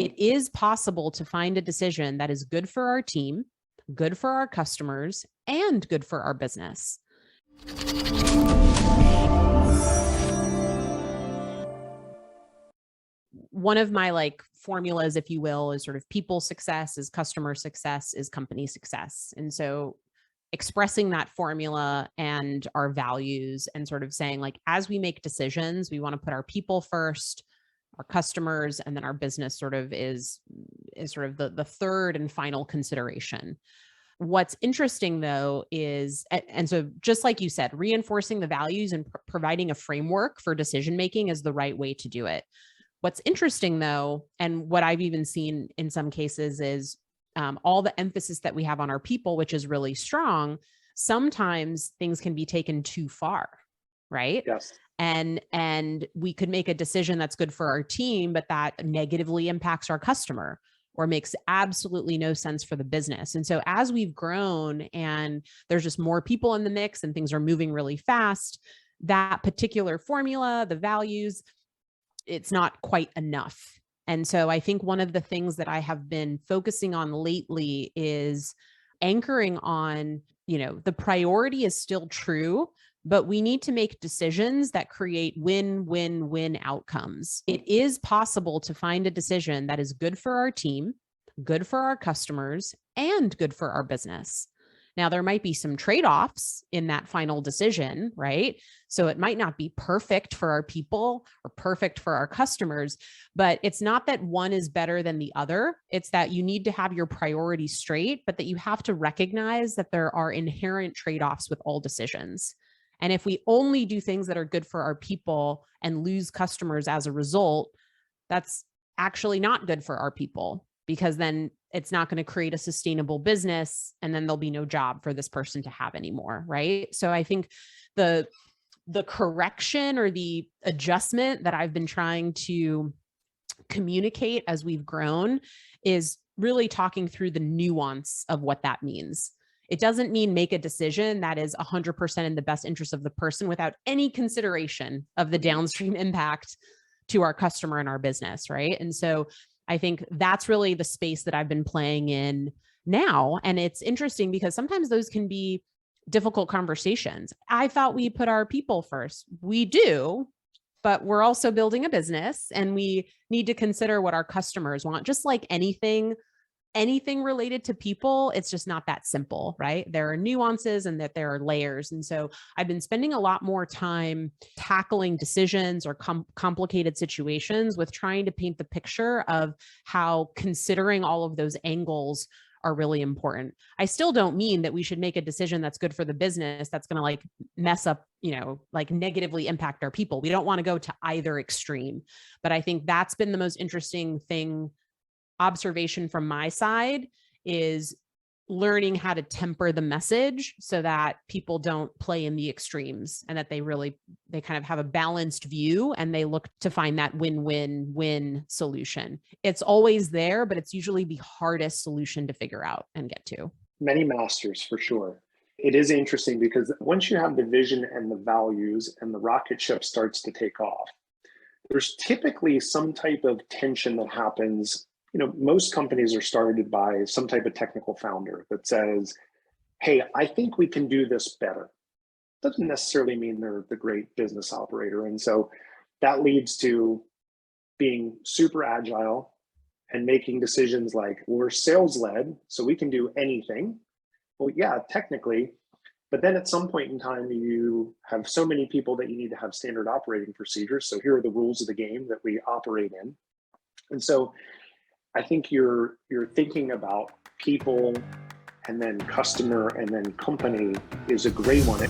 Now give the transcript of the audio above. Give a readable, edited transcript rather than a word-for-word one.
It is possible to find a decision that is good for our team, good for our customers, and good for our business. One of my formulas, if you will, is sort of people success is customer success is company success. And so expressing that formula and our values and sort of saying as we make decisions, we want to put our people first, our customers, and then our business sort of is sort of the third and final consideration. What's interesting though is, and so just like you said, reinforcing the values and providing a framework for decision making is the right way to do it. What's interesting though, and what I've even seen in some cases is all the emphasis that we have on our people, which is really strong, sometimes things can be taken too far, right? Yes. And we could make a decision that's good for our team, but that negatively impacts our customer or makes absolutely no sense for the business. And so as we've grown and there's just more people in the mix and things are moving really fast, that particular formula, the values, it's not quite enough. And so I think one of the things that I have been focusing on lately is anchoring on, the priority is still true, but we need to make decisions that create win-win-win outcomes. It is possible to find a decision that is good for our team, good for our customers, and good for our business. Now, there might be some trade-offs in that final decision, right? So it might not be perfect for our people or perfect for our customers, but it's not that one is better than the other. It's that you need to have your priorities straight, but that you have to recognize that there are inherent trade-offs with all decisions. And if we only do things that are good for our people and lose customers as a result, that's actually not good for our people, because then it's not going to create a sustainable business, and then there'll be no job for this person to have anymore, right? So I think the correction or the adjustment that I've been trying to communicate as we've grown is really talking through the nuance of what that means. It doesn't mean make a decision that is 100% in the best interest of the person without any consideration of the downstream impact to our customer and our business, right? And so I think that's really the space that I've been playing in now. And it's interesting because sometimes those can be difficult conversations. I thought we put our people first. We do, but we're also building a business and we need to consider what our customers want. Just like anything related to people, it's just not that simple, right? There are nuances and that there are layers. And so I've been spending a lot more time tackling decisions or complicated situations with trying to paint the picture of how considering all of those angles are really important. I still don't mean that we should make a decision that's good for the business that's going to mess up, negatively impact our people. We don't want to go to either extreme. But I think that's been the most interesting observation from my side is learning how to temper the message so that people don't play in the extremes and that they kind of have a balanced view and they look to find that win-win-win solution. It's always there, but it's usually the hardest solution to figure out and get to. Many masters for sure. It is interesting because once you have the vision and the values and the rocket ship starts to take off, there's typically some type of tension that happens. Most companies are started by some type of technical founder that says, hey, I think we can do this better. Doesn't necessarily mean they're the great business operator. And so that leads to being super agile and making decisions like, we're sales led, so we can do anything. Well, yeah, technically, but then at some point in time, you have so many people that you need to have standard operating procedures. So here are the rules of the game that we operate in. And so I think you're thinking about people and then customer and then company is a great one.